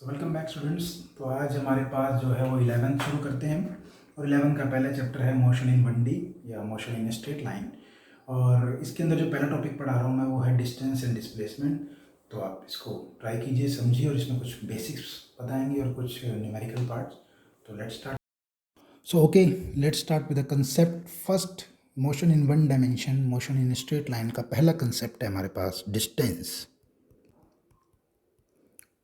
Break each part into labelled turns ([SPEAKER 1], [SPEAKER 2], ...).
[SPEAKER 1] Welcome back students. तो आज हमारे पास जो है वो 11th शुरू करते हैं और 11th का पहला चैप्टर है मोशन इन 1D या मोशन इन स्ट्रेट लाइन। और इसके अंदर जो पहला टॉपिक पढ़ा रहा हूँ मैं वो है डिस्टेंस एंड डिस्प्लेसमेंट। तो आप इसको ट्राई कीजिए, समझिए और इसमें कुछ बेसिक्स बताएंगे और कुछ न्यूमेरिकल पार्ट्स। तो let's start. So okay, let's start with the concept first. Motion in 1 dimension, motion in straight line का पहला कंसेप्ट है हमारे पास डिस्टेंस।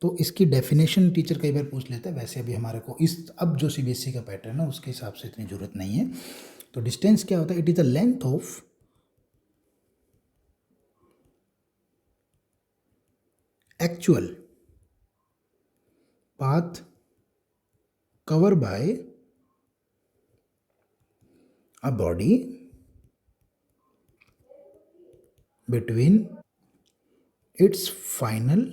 [SPEAKER 1] तो इसकी डेफिनेशन टीचर कई बार पूछ लेता है, वैसे अभी हमारे को इस अब जो सीबीएसई का पैटर्न है उसके हिसाब से इतनी ज़रूरत नहीं है। तो डिस्टेंस क्या होता है? It is the length of actual path cover by a body between its final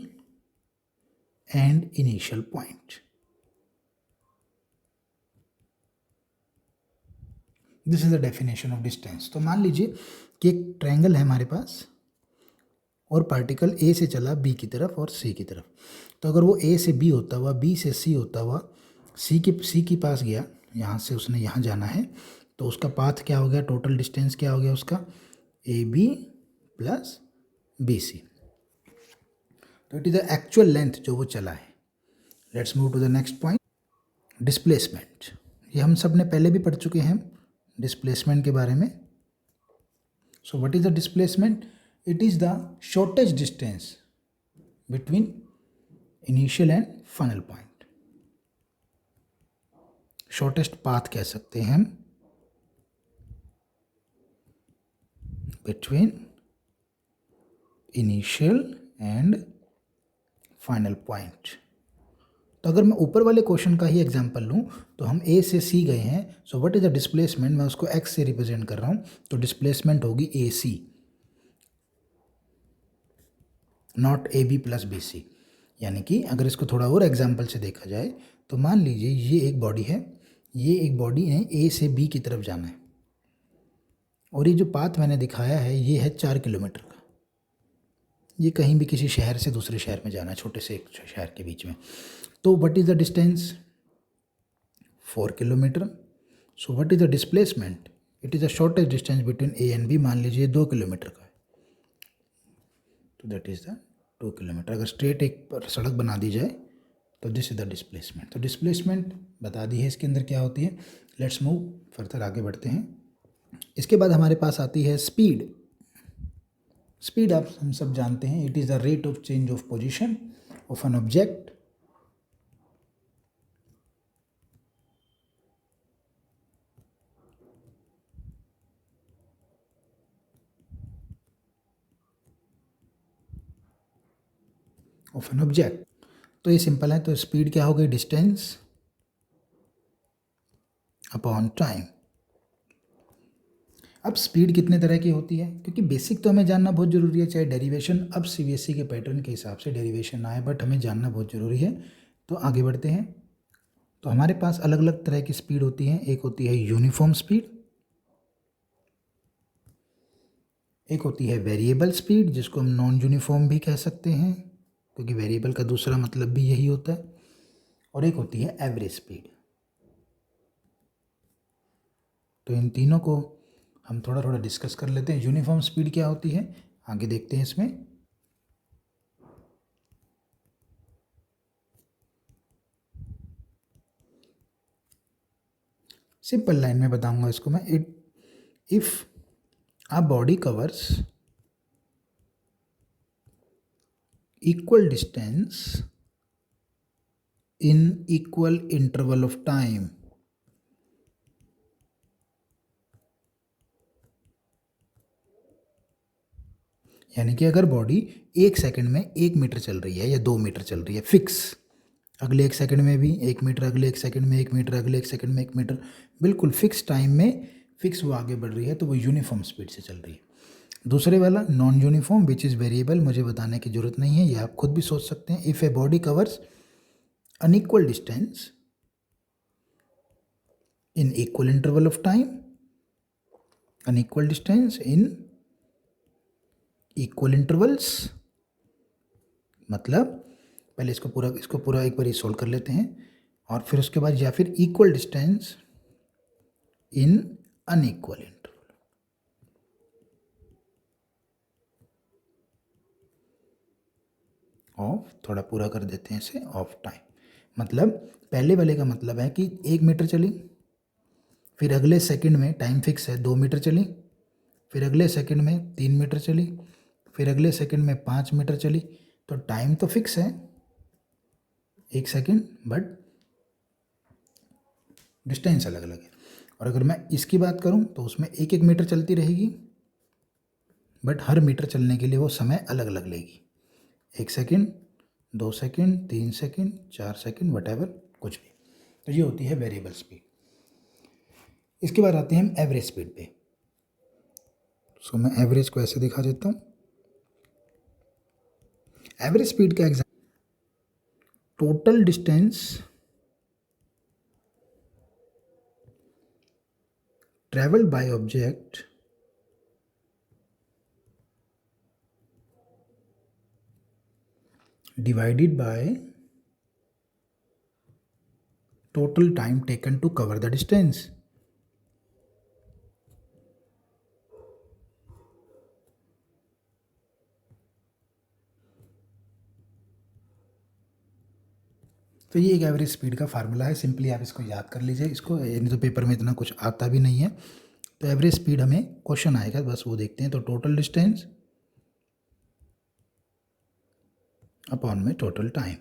[SPEAKER 1] and initial point. This is the definition of distance. तो मान लीजिए कि एक ट्रायंगल है हमारे पास और पार्टिकल ए से चला बी की तरफ और सी की तरफ। तो अगर वो ए से बी होता हुआ, बी से सी होता हुआ सी के पास गया, यहाँ से उसने यहाँ जाना है, तो उसका पाथ क्या हो गया? टोटल डिस्टेंस क्या हो गया उसका? A B plus B C. तो it is the actual length जो वो चला है। Let's move to the next point, displacement. ये हम सब ने पहले भी पढ़ चुके हैं डिस्प्लेसमेंट के बारे में। सो what is the displacement? It is the shortest distance between initial and final point. Shortest path कह सकते हैं हम between initial and final point. तो अगर मैं ऊपर वाले क्वेश्चन का ही एग्जांपल लूँ तो हम ए से सी गए हैं। सो व्हाट इज़ द डिस्प्लेसमेंट? मैं उसको एक्स से रिप्रेजेंट कर रहा हूँ, तो डिस्प्लेसमेंट होगी A C, not A B plus B C. यानी कि अगर इसको थोड़ा और एग्जाम्पल से देखा जाए तो मान लीजिए ये एक बॉडी है, ये एक बॉडी ने ए से बी की तरफ जाना है और ये जो पाथ मैंने दिखाया है ये है 4 किलोमीटर का। ये कहीं भी किसी शहर से दूसरे शहर में जाना है, छोटे से एक शहर के बीच में। तो what is the distance? 4 kilometre. So what is the displacement? It is the shortest distance between A and B. मान लीजिए 2 किलोमीटर का है, तो दैट इज़ द 2 किलोमीटर। अगर स्ट्रेट एक सड़क बना दी जाए तो दिस इज़ द डिस्प्लेसमेंट। तो डिस्प्लेसमेंट बता दी है, इसके अंदर क्या होती है। लेट्स मूव फर्दर, आगे बढ़ते हैं। इसके बाद हमारे पास आती है स्पीड। स्पीड आप हम सब जानते हैं, it is the rate of change of position of an object of an object. तो ये सिंपल है। तो स्पीड क्या हो गई? Distance upon time. अब स्पीड कितने तरह की होती है, क्योंकि बेसिक तो हमें जानना बहुत ज़रूरी है, चाहे डेरिवेशन अब सीबीएसई के पैटर्न के हिसाब से डेरिवेशन आए, बट हमें जानना बहुत ज़रूरी है। तो आगे बढ़ते हैं। तो हमारे पास अलग अलग तरह की स्पीड होती है। एक होती है यूनिफॉर्म स्पीड, एक होती है वेरिएबल स्पीड जिसको हम नॉन यूनिफॉर्म भी कह सकते हैं, क्योंकि वेरिएबल का दूसरा मतलब भी यही होता है, और एक होती है एवरेज स्पीड। तो इन तीनों को हम थोड़ा थोड़ा डिस्कस कर लेते हैं। यूनिफॉर्म स्पीड क्या होती है आगे देखते हैं इसमें। सिंपल लाइन में बताऊंगा इसको मैं। If a body covers equal distance in equal interval of time, यानी कि अगर बॉडी 1 सेकंड में 1 मीटर चल रही है या 2 मीटर चल रही है फिक्स, अगले 1 सेकंड में भी 1 मीटर, अगले 1 सेकंड में 1 मीटर, अगले 1 सेकंड में 1 मीटर, बिल्कुल फिक्स टाइम में फिक्स वो आगे बढ़ रही है, तो वो यूनिफॉर्म स्पीड से चल रही है। दूसरे वाला non uniform which is variable, मुझे बताने की जरूरत नहीं है, ये आप खुद भी सोच सकते हैं। If a body covers unequal distance in equal interval of time, unequal distance in equal intervals, मतलब पहले इसको पूरा एक बार सोल्व कर लेते हैं, और फिर उसके बाद या फिर equal distance in unequal interval of, थोड़ा पूरा कर देते हैं इसे, ऑफ टाइम। मतलब पहले वाले का मतलब है कि 1 मीटर चली, फिर अगले सेकंड में टाइम फिक्स है 2 मीटर चली, फिर अगले सेकंड में 3 मीटर चली, फिर अगले सेकंड में 5 मीटर चली। तो टाइम तो फिक्स है 1 सेकंड, बट डिस्टेंस अलग अलग है। और अगर मैं इसकी बात करूं तो उसमें 1 मीटर चलती रहेगी, बट हर मीटर चलने के लिए वो समय अलग अलग लेगी। 1 second, 2 second, 3 second, 4 second, what कुछ भी। तो ये होती है वेरिएबल स्पीड। इसके बाद आते हैं हम एवरेज स्पीड पे। सो मैं एवरेज को ऐसे दिखा देता हूँ। एवरेज स्पीड का example, total distance travelled by object divided by total time taken to cover the distance। तो ये एक एवरेज स्पीड का फार्मूला है, सिंपली आप इसको याद कर लीजिए। इसको यानी तो पेपर में इतना कुछ आता भी नहीं है। तो एवरेज स्पीड हमें क्वेश्चन आएगा, बस वो देखते हैं। तो टोटल डिस्टेंस अपॉन में टोटल टाइम।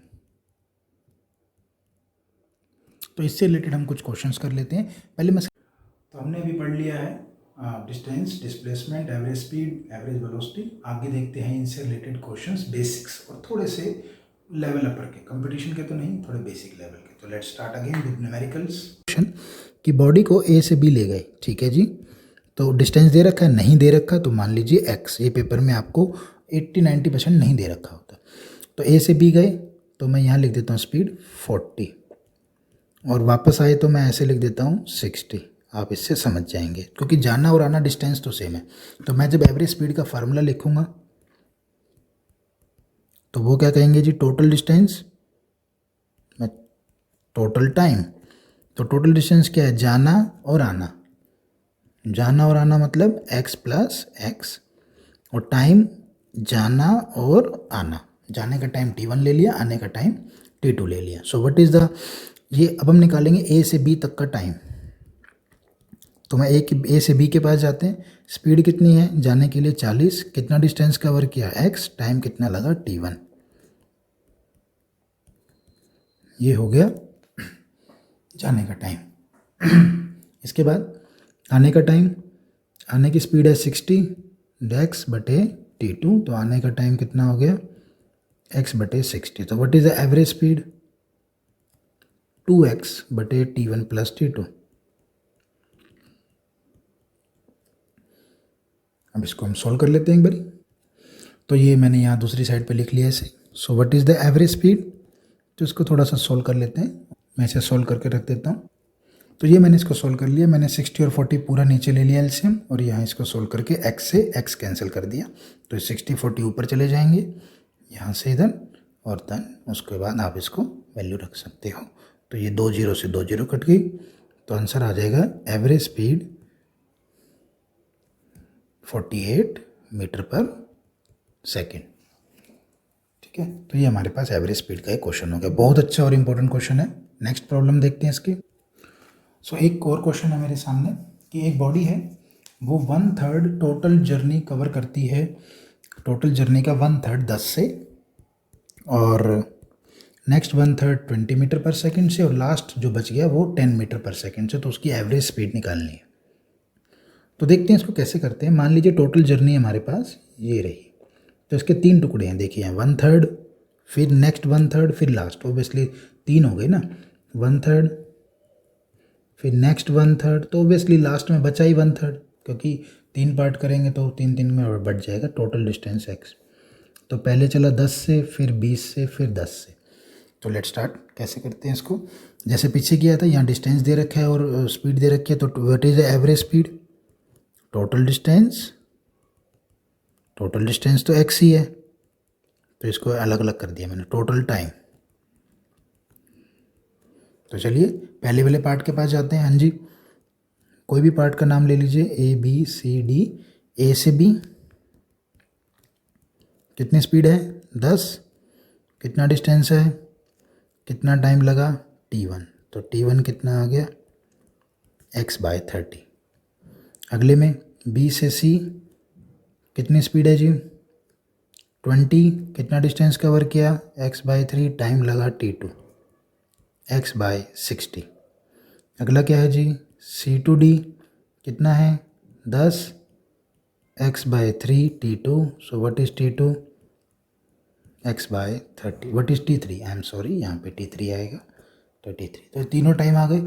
[SPEAKER 1] तो इससे रिलेटेड हम कुछ क्वेश्चंस कर लेते हैं। पहले मैं तो हमने अभी पढ़ लिया है distance, displacement, average speed, average velocity. आगे देखते हैं इनसे रिलेटेड क्वेश्चंस, बेसिक्स और थोड़े से लेवल अपर के, कंपटीशन के तो नहीं, थोड़े बेसिक लेवल के। तो let's start again with numericals. Question कि बॉडी को ए से बी ले गए, ठीक है जी। तो डिस्टेंस दे रखा है, नहीं दे रखा तो मान लीजिए एक्स। ये पेपर में आपको 80-90% नहीं दे रखा होता। तो ए से बी गए तो मैं यहाँ लिख देता हूँ स्पीड 40, और वापस आए तो मैं ऐसे लिख देता हूँ 60। आप इससे समझ जाएंगे, क्योंकि जाना और आना डिस्टेंस तो सेम है। तो मैं जब एवरेज स्पीड का फार्मूला लिखूंगा तो वो क्या कहेंगे जी, टोटल डिस्टेंस में टोटल टाइम। तो टोटल डिस्टेंस क्या है, जाना और आना। जाना और आना मतलब x प्लस एक्स, और टाइम जाना और आना। जाने का टाइम t1 ले लिया, आने का टाइम t2 ले लिया। सो व्हाट इज़ द, ये अब हम निकालेंगे a से b तक का टाइम। तो मैं ए से बी के पास जाते हैं। स्पीड कितनी है, जाने के लिए 40, कितना डिस्टेंस कवर किया x, टाइम कितना लगा t1। ये हो गया जाने का टाइम। इसके बाद आने का टाइम, आने की स्पीड है 60 x बटे t2, तो आने का टाइम कितना हो गया x बटे 60। तो what is the average speed, 2x बटे t1 प्लस t2। अब इसको हम सोल्व कर लेते हैं एक बारी। तो ये मैंने यहाँ दूसरी साइड पे लिख लिया ऐसे। सो what is the average speed, तो इसको थोड़ा सा सोल्व कर लेते हैं। मैं इसे सोल्व करके रख देता हूँ। तो ये मैंने इसको सोल्व कर लिया। मैंने 60 और 40 पूरा नीचे ले लिया एलसीएम, और यहाँ इसको सोल्व करके x से x कैंसिल कर दिया। तो 60-40 ऊपर चले जाएंगे यहाँ से इधर, और देन उसके बाद आप इसको वैल्यू रख सकते हो। तो ये 2 जीरो से 2 जीरो कट गई, तो आंसर आ जाएगा average speed 48 metre per second. ठीक है, तो ये हमारे पास एवरेज स्पीड का एक क्वेश्चन हो गया। बहुत अच्छा और इम्पोर्टेंट क्वेश्चन है। नेक्स्ट प्रॉब्लम देखते हैं इसकी। सो एक और क्वेश्चन है मेरे सामने कि एक बॉडी है, वो 1/3 टोटल जर्नी कवर करती है। टोटल जर्नी का 1/3 10 से, और नेक्स्ट 1/3 20 मीटर पर सेकेंड से, और लास्ट जो बच गया वो 10 मीटर पर सेकेंड से। तो उसकी एवरेज स्पीड निकालनी है। तो देखते हैं इसको कैसे करते हैं। मान लीजिए टोटल जर्नी हमारे पास ये रही। तो इसके 3 टुकड़े हैं, देखिए 1/3, फिर नेक्स्ट 1/3, फिर लास्ट। ओबियसली 3 हो गए ना, 1/3 फिर नेक्स्ट 1/3, तो ओबियसली लास्ट में बचा ही 1/3, क्योंकि 3 पार्ट करेंगे तो 3 में और बढ़ जाएगा टोटल डिस्टेंस x। तो पहले चला 10 से, फिर 20 से, फिर 10 से। तो लेट स्टार्ट, कैसे करते हैं इसको। जैसे पीछे किया था, यहाँ डिस्टेंस दे रखा है और स्पीड दे रखी है। तो what is the average speed, total distance तो x ही है, तो इसको अलग अलग कर दिया मैंने। टोटल टाइम, तो चलिए पहले वाले पार्ट के पास जाते हैं। हाँ जी, कोई भी पार्ट का नाम ले लीजिए, ए बी सी डी। ए से बी कितनी स्पीड है 10, कितना डिस्टेंस है, कितना टाइम लगा t1, तो t1 कितना आ गया x/30। अगले में b से c कितनी स्पीड है जी 20, कितना डिस्टेंस कवर किया x/3, टाइम लगा t2 x/60। अगला क्या है जी c to d कितना है 10 x/3 t2, so what is t2 x/30, what is t3, I am sorry यहाँ पे t3 आएगा, तो t3। तो तीनों टाइम आ गए।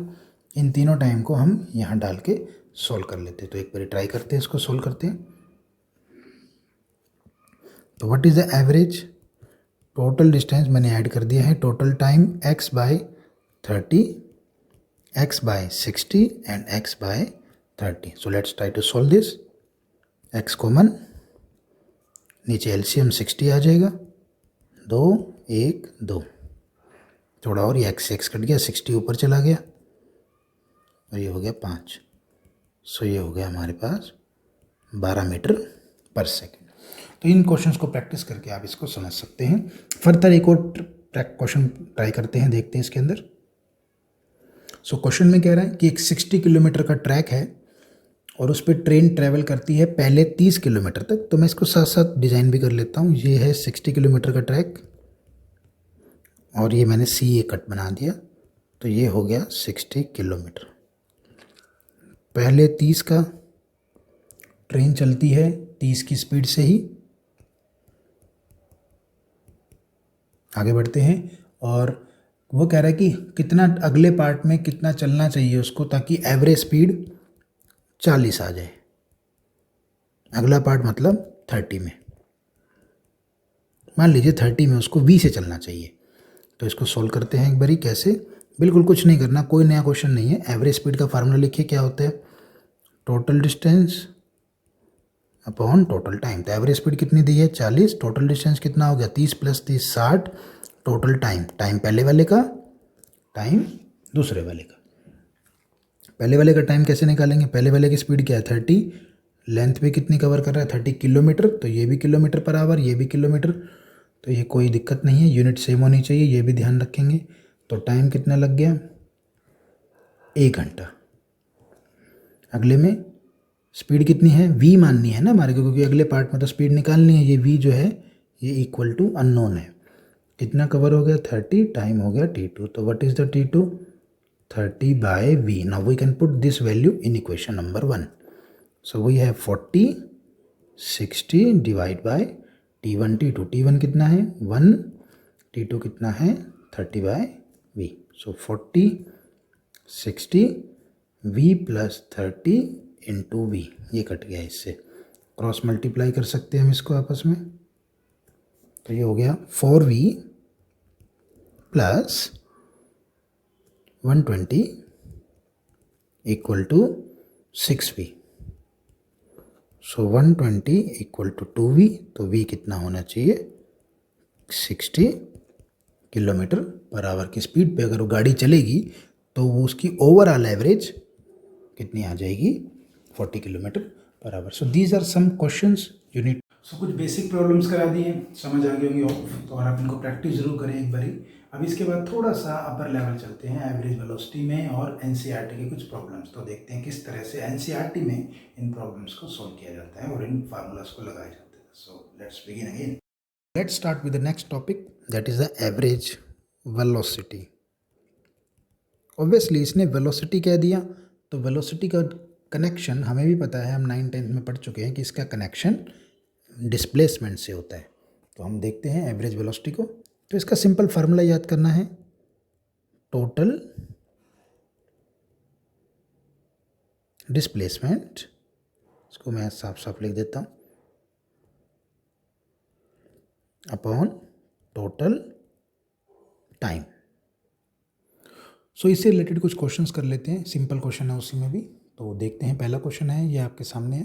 [SPEAKER 1] इन तीनों टाइम को हम यहाँ डाल के सोल्व कर लेते हैं। तो एक बार ट्राई करते हैं, इसको सोल्व करते हैं। तो what is the average total distance मैंने ऐड कर दिया है, total time x/30, x/60 and x/30। So let's try to solve this. x common, नीचे एलसीएम 60 आ जाएगा, 2 1 2, थोड़ा और ये x कट गया, 60 ऊपर चला गया और ये हो गया 5। सो ये हो गया हमारे पास 12 मीटर पर सेकेंड। तो इन क्वेश्चंस को प्रैक्टिस करके आप इसको समझ सकते हैं। फर्दर एक और क्वेश्चन ट्राई करते हैं, देखते हैं इसके अंदर। सो क्वेश्चन में कह रहा है कि एक 60 किलोमीटर का ट्रैक है और उस पर ट्रेन ट्रैवल करती है पहले 30 किलोमीटर तक। तो मैं इसको साथ साथ डिज़ाइन भी कर लेता हूँ। ये है 60 किलोमीटर का ट्रैक और ये मैंने सी ए कट बना दिया, तो ये हो गया 60 किलोमीटर। पहले 30 का ट्रेन चलती है 30 की स्पीड से ही, आगे बढ़ते हैं। और वो कह रहा है कि कितना अगले पार्ट में कितना चलना चाहिए उसको ताकि एवरेज स्पीड 40 आ जाए। अगला पार्ट मतलब 30 में, मान लीजिए 30 में उसको v से चलना चाहिए। तो इसको सोल्व करते हैं एक बारी। कैसे, बिल्कुल कुछ नहीं करना, कोई नया क्वेश्चन नहीं है। एवरेज स्पीड का फार्मूला लिखिए, क्या होता है total distance upon total time. तो एवरेज स्पीड कितनी दी है 40, टोटल डिस्टेंस कितना हो गया 30 + 30 60, टोटल टाइम, टाइम पहले वाले का, टाइम दूसरे वाले का। पहले वाले का टाइम कैसे निकालेंगे, पहले वाले की स्पीड क्या है 30, लेंथ भी कितनी कवर कर रहा है 30 किलोमीटर, तो ये भी किलोमीटर पर आवर, ये भी किलोमीटर, तो ये कोई दिक्कत नहीं है, यूनिट सेम होनी चाहिए, ये भी ध्यान रखेंगे। तो टाइम कितना लग गया 1 घंटा। अगले में स्पीड कितनी है v माननी है ना हमारे को, क्योंकि अगले पार्ट में तो स्पीड निकालनी है। ये v जो है ये इक्वल टू अननोन है। कितना कवर हो गया 30, टाइम हो गया t2, तो what is the t2 30/v। Now we can put this value in equation number 1। So we have 40 60 divide by t1 t2, t1 कितना है 1, t2 कितना है 30/v। So 40 60 v + 30 into v, ये कट गया, इससे क्रॉस मल्टीप्लाई कर सकते हैं हम इसको आपस में। तो ये हो गया 4v + 120 = 6v। सो 120 = 2v, तो v कितना होना चाहिए 60 किलोमीटर पर आवर की स्पीड पे अगर वो गाड़ी चलेगी तो वो उसकी ओवरऑल एवरेज कितनी आ जाएगी 40 kilometre per hour. So these are some questions you need. So कुछ बेसिक प्रॉब्लम्स करा दिए, समझ आ गई होंगी तो, और आप इनको प्रैक्टिस जरूर करें एक बारी। अब इसके बाद थोड़ा सा अपर लेवल चलते हैं एवरेज वेलोसिटी में और एनसीईआरटी के कुछ प्रॉब्लम्स। तो देखते हैं किस तरह से एनसीईआरटी में इन प्रॉब्लम्स को सॉल्व किया जाता है और इन फार्मूलाज को लगाए जाते हैं। So let's begin again. Let's start with the next topic, that is the average velocity. Obviously इसने वेलोसिटी कह दिया, तो वेलोसिटी का कनेक्शन हमें भी पता है, हम 9th-10th में पढ़ चुके हैं कि इसका कनेक्शन डिस्प्लेसमेंट से होता है। तो हम देखते हैं एवरेज वेलोसिटी को। तो इसका सिंपल फार्मूला याद करना है, टोटल डिस्प्लेसमेंट, इसको मैं साफ साफ लिख देता हूँ, अपॉन टोटल टाइम। सो इससे रिलेटेड कुछ क्वेश्चंस कर लेते हैं, सिंपल क्वेश्चन है उसी में भी। तो देखते हैं, पहला क्वेश्चन है ये आपके सामने है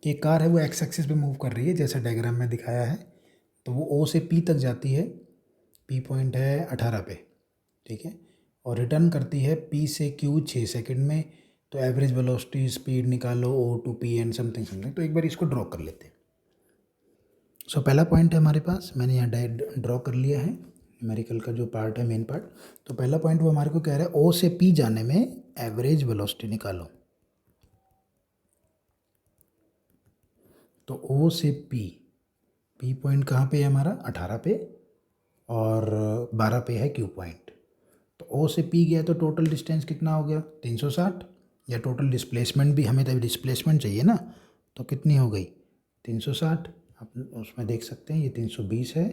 [SPEAKER 1] कि एक कार है वो एक्स एक्सिस पे मूव कर रही है जैसा डायग्राम में दिखाया है। तो वो ओ से पी तक जाती है, पी पॉइंट है 18 पे, ठीक है, और रिटर्न करती है P से Q 6 सेकंड में। तो एवरेज वेलोसिटी स्पीड निकालो O to P and something something. तो एक बार इसको ड्रॉ कर लेते हैं। सो पहला पॉइंट है हमारे पास, मैंने यहाँ ड्रॉ कर लिया है न्यूमेरिकल का जो पार्ट है, मेन पार्ट। तो पहला पॉइंट वो हमारे को कह रहा है O से P जाने में एवरेज वेलोसिटी निकालो। तो O से P पॉइंट कहाँ पे है हमारा, 18 पे, और 12 पे है Q पॉइंट। तो O से P गया तो टोटल डिस्टेंस कितना हो गया, 360। या टोटल डिस्प्लेसमेंट भी, हमें तो डिस्प्लेसमेंट चाहिए ना, तो कितनी हो गई, 360। आप उसमें देख सकते हैं ये 320 है,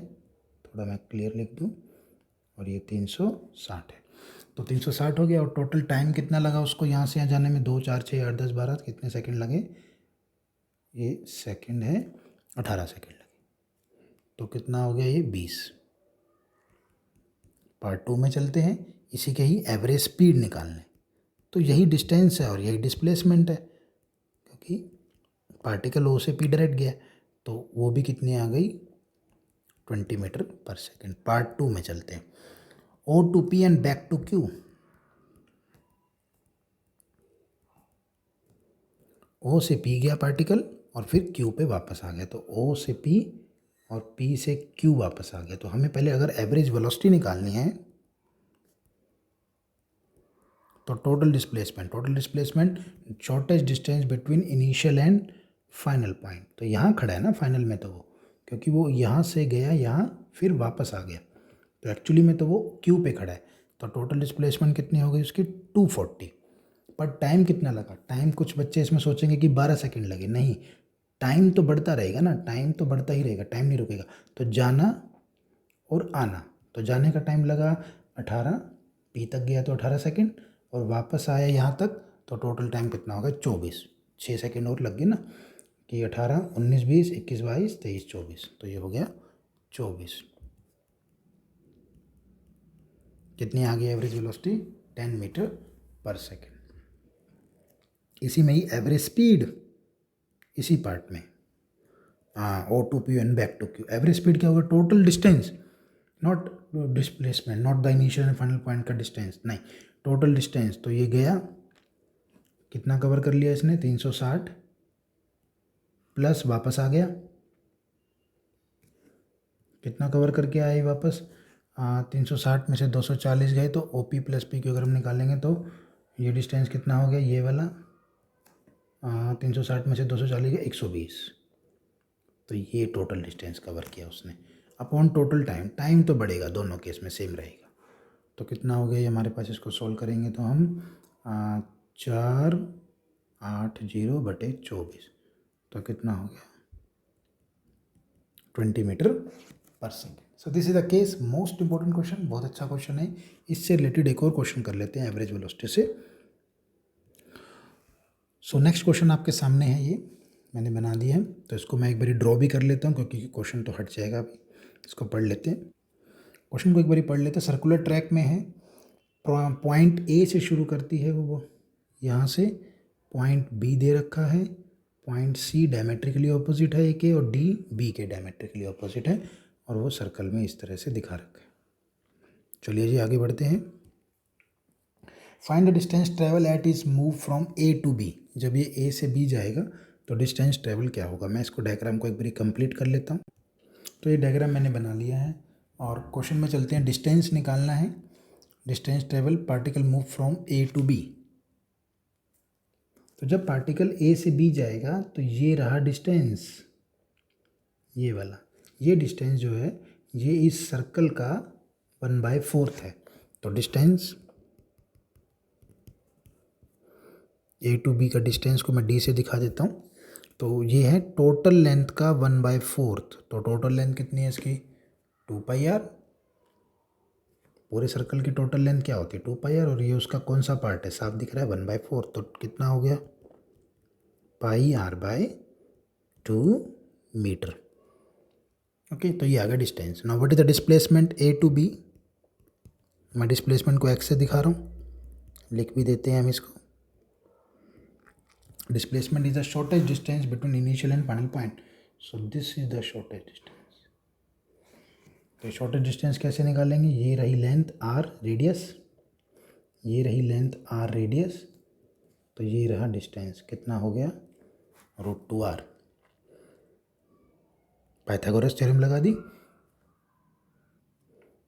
[SPEAKER 1] थोड़ा मैं क्लियर लिख दूँ, और ये 360 है। तो 360 हो गया। और टोटल टाइम कितना लगा उसको यहाँ से यहाँ जाने में, 2 4 6 8 10 12, कितने सेकंड लगे, ये सेकंड है 18 सेकंड लगे। तो कितना हो गया ये 20। पार्ट 2 में चलते हैं, इसी के ही एवरेज स्पीड निकालने। तो यही डिस्टेंस है और यही डिस्प्लेसमेंट है, क्योंकि पार्टिकल O से P डायरेक्ट गया, तो वो भी कितनी आ गई, 20 मीटर पर सेकेंड। पार्ट 2 में चलते हैं, O to P and back to Q। O से P गया पार्टिकल और फिर Q पे वापस आ गया। तो O से P और P से Q वापस आ गया। तो हमें पहले अगर एवरेज वेलोसिटी निकालनी है तो total displacement shortest distance between initial and final point. तो यहाँ खड़ा है ना फाइनल में, तो वो क्योंकि वो यहाँ से गया यहाँ फिर वापस आ गया, तो एक्चुअली में तो वो Q पे खड़ा है। तो टोटल डिस्प्लेसमेंट कितनी हो गई उसकी, 240। पर टाइम कितना लगा, टाइम कुछ बच्चे इसमें सोचेंगे कि 12 सेकंड लगे, नहीं, टाइम तो बढ़ता रहेगा ना, टाइम तो बढ़ता ही रहेगा, टाइम नहीं रुकेगा। तो जाना और आना, तो जाने का टाइम लगा 18, P तक गया तो 18 सेकंड, और वापस आया यहाँ तक, तो टोटल टाइम कितना होगा, 24। 6 सेकंड और लग गए ना, कि 18 19 20 21 22 23 24, तो ये हो गया 24। कितनी आ गई average velocity, 10 metre per second. इसी में ही एवरेज स्पीड, इसी पार्ट में, हाँ, O to P and back to Q। Average speed क्या होगा, total distance, not displacement, not the initial and final point का डिस्टेंस, नहीं, टोटल डिस्टेंस। तो ये गया, कितना कवर कर लिया इसने, 360, प्लस वापस आ गया, कितना कवर करके आए वापस, 360 में से 240 गए, तो OP प्लस P अगर हम निकालेंगे तो ये डिस्टेंस कितना हो गया, ये वाला, 360 में से 240 गए, 120। तो ये टोटल डिस्टेंस कवर किया उसने अपॉन टोटल टाइम। टाइम तो बढ़ेगा, दोनों केस में सेम रहेगा। तो कितना हो गया ये हमारे पास, इसको सॉल्व करेंगे तो हम 480/24, तो कितना हो गया, 20 metre per second. So this is the case, most important question, बहुत अच्छा क्वेश्चन है। इससे रिलेटेड एक और क्वेश्चन कर लेते हैं एवरेज वेलोसिटी से। सो नेक्स्ट क्वेश्चन आपके सामने है, ये मैंने बना दिया है, तो इसको मैं एक बारी ड्रॉ भी कर लेता हूँ क्योंकि क्वेश्चन तो हट जाएगा अभी। इसको पढ़ लेते हैं, क्वेश्चन को एक बारी पढ़ लेते हैं। सर्कुलर ट्रैक में है, पॉइंट A से शुरू करती है वो यहाँ से, पॉइंट B दे रखा है, पॉइंट C डायमेट्रिकली ऑपोजिट है A के, और D B के डायमेट्रिकली ऑपोजिट है, और वो सर्कल में इस तरह से दिखा रखा है। चलिए जी आगे बढ़ते हैं। Find the distance travel at is move from A to B। जब ये A से B जाएगा तो डिस्टेंस ट्रेवल क्या होगा। मैं इसको डायग्राम को एक बारी कंप्लीट कर लेता हूँ। तो ये डायग्राम मैंने बना लिया है, और क्वेश्चन में चलते हैं। डिस्टेंस निकालना है, distance travel particle move from A to B। तो जब पार्टिकल A से B जाएगा तो ये रहा डिस्टेंस, ये वाला, ये डिस्टेंस जो है ये इस सर्कल का 1/4 है। तो डिस्टेंस A टू B का डिस्टेंस को मैं D से दिखा देता हूँ। तो ये है टोटल लेंथ का 1/4। तो टोटल लेंथ कितनी है इसकी, 2πr। पूरे सर्कल की टोटल लेंथ क्या होती है, 2πr, और ये उसका कौन सा पार्ट है, साफ दिख रहा है, 1/4। तो कितना हो गया, πr/2 मीटर। ओके, तो ये आ गया distance. Now what is the displacement A to B। मैं डिस्प्लेसमेंट को x से दिखा रहा हूँ, लिख भी देते हैं हम इसको। Displacement is the shortest distance between initial and final point. So this is the shortest distance. तो शॉर्टेस्ट डिस्टेंस कैसे निकालेंगे, ये रही लेंथ r, रेडियस, ये रही लेंथ r रेडियस, तो ये रहा डिस्टेंस, कितना हो गया √2r। पाइथागोरस थ्योरम लगा दी,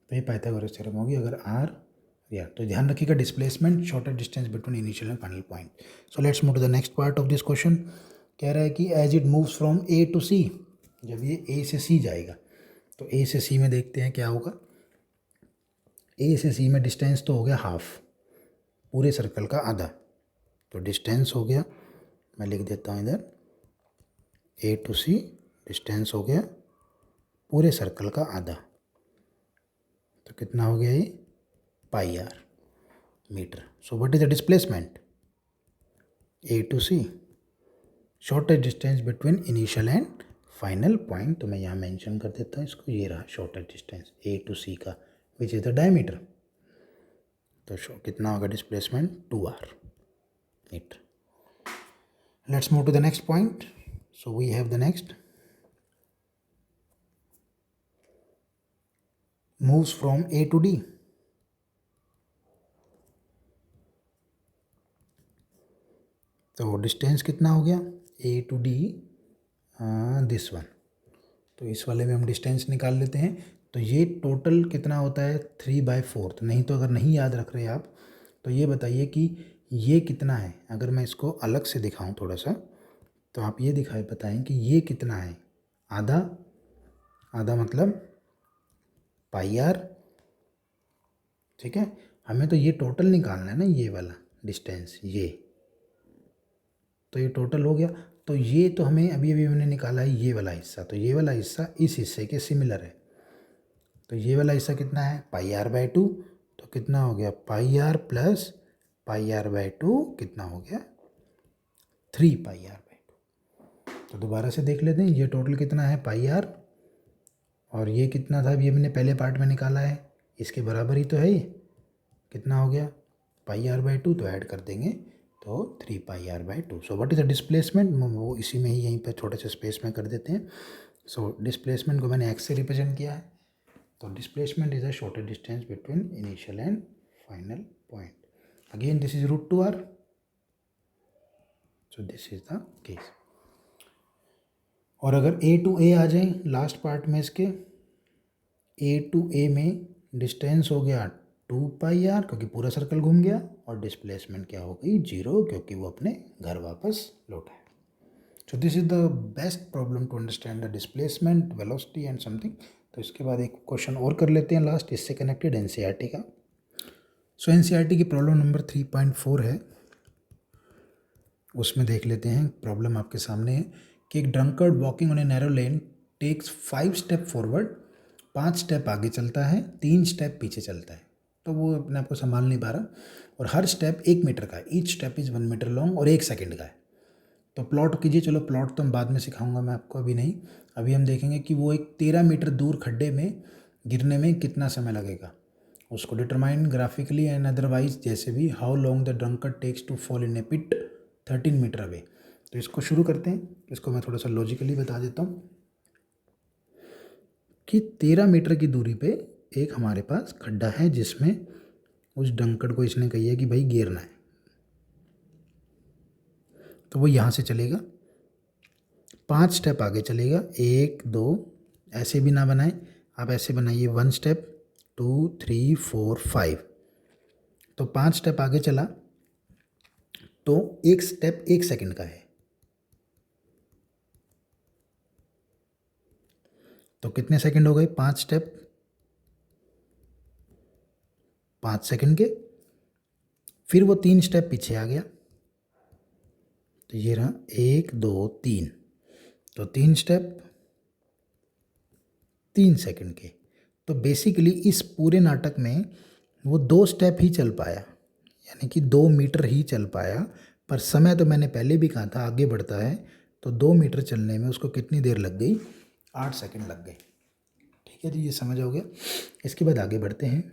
[SPEAKER 1] तो ये पाइथागोरस थ्योरम होगी अगर r या। तो ध्यान रखिएगा displacement shorter distance between initial and final point. So let's move to the next part of this question. कह रहा है कि as it moves from a to c, जब ये a से c जाएगा तो a से c में देखते हैं क्या होगा। a से c में डिस्टेंस तो हो गया हाफ, पूरे सर्कल का आधा, तो डिस्टेंस हो गया, मैं लिख देता हूँ इधर, a टू c डिस्टेंस हो गया पूरे सर्कल का आधा, तो कितना हो गया ये πr metre. So what is the displacement a to c, shortest distance between initial and final point, तो मैं यहाँ मेंशन कर देता हूँ इसको, ये रहा shortest distance a to c का विच इज़ द डायमीटर। तो कितना होगा डिस्प्लेसमेंट 2r मीटर। Let's move to the next point. So we have the next moves from a to d। तो डिस्टेंस कितना हो गया a to d, this one, तो इस वाले में हम डिस्टेंस निकाल लेते हैं। तो ये टोटल कितना होता है 3/4। नहीं तो अगर नहीं याद रख रहे आप तो ये बताइए कि ये कितना है। अगर मैं इसको अलग से दिखाऊं थोड़ा सा, तो आप ये बताएं कि ये कितना है, आधा, आधा मतलब πr, ठीक है। हमें तो ये टोटल निकालना है ना, ये वाला डिस्टेंस, ये तो ये टोटल हो गया। तो ये तो हमें अभी अभी हमने निकाला है ये वाला हिस्सा, तो ये वाला हिस्सा इस हिस्से के सिमिलर है, तो ये वाला हिस्सा कितना है πr/2, तो कितना हो गया πr प्लस πr/2 कितना हो गया 3πr/2। तो दोबारा से देख लेते हैं, ये टोटल कितना है πr, और ये कितना था अभी हमने पहले पार्ट में निकाला है, इसके बराबर ही तो है ये, कितना हो गया πr/2, तो ऐड कर देंगे तो 3πr/2। So what is the displacement, वो इसी में ही यहीं पे छोटे से स्पेस में कर देते हैं। सो डिस्प्लेसमेंट को मैंने x से रिप्रेजेंट किया है, तो displacement is a shortest distance between initial and final point. Again this is √2r, so this is the case. और अगर a टू a आ जाए लास्ट पार्ट में इसके, a टू a में डिस्टेंस हो गया 2πr क्योंकि पूरा सर्कल घूम गया, और डिस्प्लेसमेंट क्या हो गई 0 क्योंकि वो अपने घर वापस लौटा है। So this is the best problem to understand the displacement, velocity and something. तो इसके बाद एक क्वेश्चन और कर लेते हैं लास्ट, इससे कनेक्टेड एनसीईआरटी का। सो एनसीईआरटी की प्रॉब्लम नंबर 3.4 है, उसमें देख लेते हैं। प्रॉब्लम आपके सामने है कि एक drunkard walking on a narrow lane takes 5 step forward, 5 step आगे चलता है, 3 स्टेप पीछे चलता है, तो वो अपने आप को संभाल नहीं पा रहा, और हर स्टेप 1 मीटर का है, each step is 1 metre long और 1 सेकेंड का है। तो प्लॉट कीजिए, चलो प्लॉट तो हम बाद में सिखाऊंगा मैं आपको, अभी नहीं। अभी हम देखेंगे कि वो एक 13 मीटर दूर खड्डे में गिरने में कितना समय लगेगा, उसको डिटरमाइन ग्राफिकली एंड अदरवाइज, जैसे भी how long the drunkard takes to fall in a pit 13 metre away. तो इसको शुरू करते हैं, इसको मैं थोड़ा सा लॉजिकली बता देता हूँ कि 13 मीटर की दूरी पे एक हमारे पास खड्डा है जिसमें उस ड्रंकर को इसने कही है कि भाई गिरना है, तो वो यहाँ से चलेगा, 5 स्टेप आगे चलेगा, 1 2, ऐसे भी ना बनाए आप, ऐसे बनाइए 1 स्टेप 2 3 4 5, तो 5 स्टेप आगे चला तो 1 स्टेप 1 सेकंड का है, तो कितने सेकंड हो गए 5 स्टेप 5 सेकंड के। फिर वो 3 स्टेप पीछे आ गया, तो ये रहा 1 2 3, तो 3 स्टेप 3 सेकंड के। तो बेसिकली इस पूरे नाटक में वो 2 स्टेप ही चल पाया, यानी कि 2 मीटर ही चल पाया, पर समय तो मैंने पहले भी कहा था आगे बढ़ता है, तो 2 मीटर चलने में उसको कितनी देर लग गई 8 सेकंड लग गए। ठीक है जी, ये समझ हो गया। इसके बाद आगे बढ़ते हैं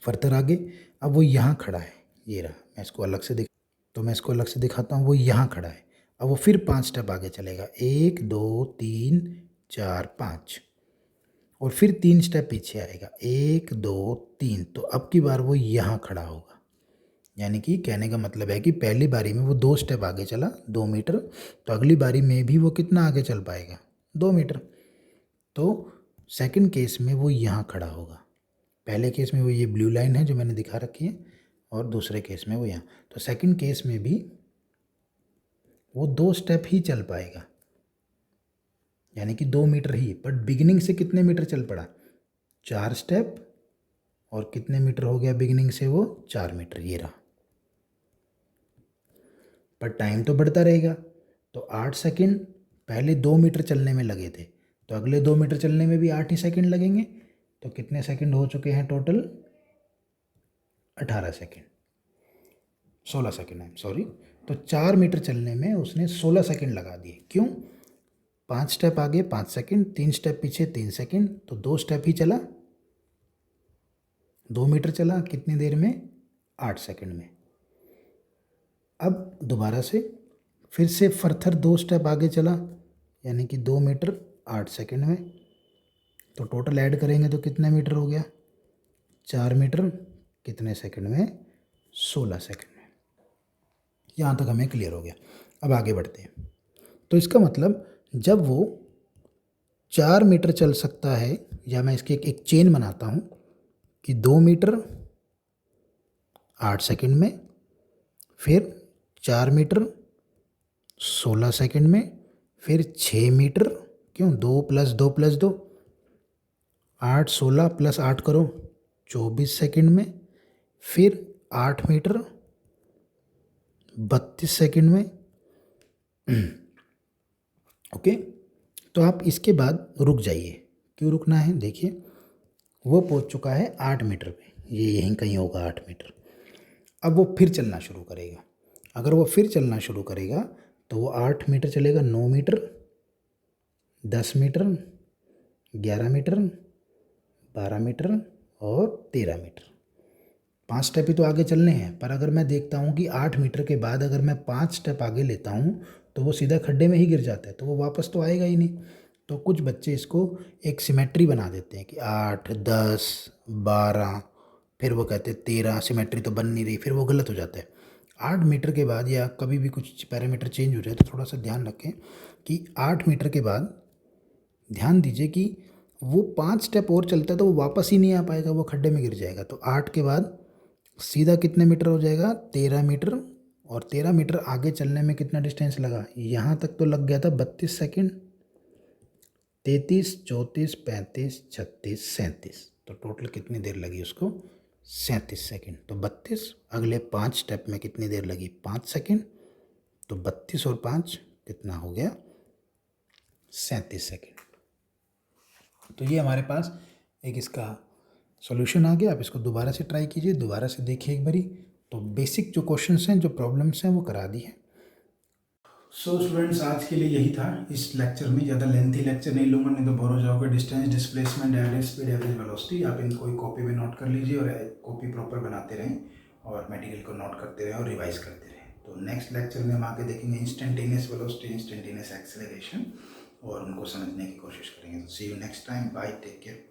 [SPEAKER 1] फर्दर आगे। अब वो यहाँ खड़ा है, ये रहा, मैं इसको अलग से दिखाता हूँ, वो यहाँ खड़ा है। अब वो फिर 5 स्टेप आगे चलेगा, 1 2 3 4 5, और फिर 3 स्टेप पीछे आएगा, 1 2 3। तो अब की बार वो यहाँ खड़ा होगा। यानी कि कहने का मतलब है कि पहली बारी में वो 2 स्टेप आगे चला 2 मीटर, तो अगली बारी में भी वो कितना आगे चल पाएगा, 2 मीटर। तो सेकंड केस में वो यहाँ खड़ा होगा। पहले केस में वो ये ब्लू लाइन है जो मैंने दिखा रखी है, और दूसरे केस में वो यहाँ। तो सेकंड केस में भी वो 2 स्टेप ही चल पाएगा, यानी कि 2 मीटर ही। बट बिगिनिंग से कितने मीटर चल पड़ा, 4 स्टेप, और कितने मीटर हो गया बिगिनिंग से, वो 4 मीटर, ये रहा। पर टाइम तो बढ़ता रहेगा। तो 8 सेकंड पहले 2 मीटर चलने में लगे थे, तो अगले 2 मीटर चलने में भी 8 ही सेकंड लगेंगे। तो कितने सेकंड हो चुके हैं टोटल, 18 सेकंड, 16 सेकंड है, सॉरी। तो 4 मीटर चलने में उसने 16 सेकंड लगा दिए। क्यों, 5 स्टेप आगे 5 सेकंड, 3 स्टेप पीछे 3 सेकंड, तो 2 स्टेप ही चला, 2 मीटर चला कितनी देर में, 8 सेकंड में। अब दोबारा से फिर से फर्थर 2 स्टेप आगे चला, यानी कि 2 मीटर 8 सेकंड में। तो टोटल ऐड करेंगे तो कितने मीटर हो गया, 4 मीटर कितने सेकंड में, 16 सेकंड में। यहाँ तक हमें क्लियर हो गया। अब आगे बढ़ते हैं। तो इसका मतलब जब वो 4 मीटर चल सकता है, या मैं इसकी एक चेन बनाता हूँ कि 2 मीटर 8 सेकंड में, फिर 4 मीटर 16 सेकंड में, फिर 6 मीटर, क्यों 2 + 2 + 2 8, 16 + 8 करो 24 सेकंड में, फिर 8 मीटर 32 सेकंड में। ओके, तो आप इसके बाद रुक जाइए। क्यों रुकना है, देखिए वो पहुंच चुका है 8 मीटर पे, ये यहीं कहीं होगा 8 मीटर। अब वो फिर चलना शुरू करेगा। अगर वो फिर चलना शुरू करेगा तो वो 8 मीटर चलेगा, 9 मीटर, 10 मीटर, 11 मीटर, 12 मीटर और 13 मीटर। 5 स्टेप ही तो आगे चलने हैं। पर अगर मैं देखता हूँ कि 8 मीटर के बाद अगर मैं 5 स्टेप आगे लेता हूँ तो वो सीधा खड्डे में ही गिर जाता है, तो वो वापस तो आएगा ही नहीं। तो कुछ बच्चे इसको एक सिमेट्री बना देते हैं कि 8, 10, 12, फिर वो कहते हैं 13, सिमेट्री तो बन नहीं रही, फिर वो गलत हो जाता है। 8 मीटर के बाद या कभी भी कुछ पैरामीटर चेंज हो जाए तो थोड़ा सा ध्यान रखें कि 8 मीटर के बाद ध्यान दीजिए कि वो 5 स्टेप और चलता है तो वो वापस ही नहीं आ पाएगा, वो खड्डे में गिर जाएगा। तो 8 के बाद सीधा कितने मीटर हो जाएगा, 13 मीटर। और 13 मीटर आगे चलने में कितना डिस्टेंस लगा, यहाँ तक तो लग गया था 32 सेकंड, 33, 34, 35, 36, 37। तो टोटल कितनी देर लगी उसको, 37 सेकंड। तो 32, अगले 5 स्टेप में कितनी देर लगी, 5 सेकंड। तो 32 और 5 कितना हो गया, 37 सेकंड। तो ये हमारे पास एक इसका सॉल्यूशन आ गया। आप इसको दोबारा से ट्राई कीजिए, दोबारा से देखिए एक बारी। तो बेसिक जो क्वेश्चंस हैं, जो प्रॉब्लम्स हैं, वो करा दी है। सो स्टूडेंट्स, आज के लिए यही था। इस लेक्चर में ज़्यादा लेंथी लेक्चर नहीं लूँगा, नहीं तो बोर हो जाओगे। Distance, displacement, average speed, average velocity, आप इनको कॉपी में नोट कर लीजिए और कॉपी प्रॉपर बनाते रहें और मटेरियल को नोट करते रहें और रिवाइज करते रहें। तो नेक्स्ट लेक्चर में हम आगे देखेंगे इंस्टेंटेनियस वेलोसिटी, इंस्टेंटेनियस एक्सेलरेशन, और उनको समझने की कोशिश करेंगे। तो see you next time, bye, take care.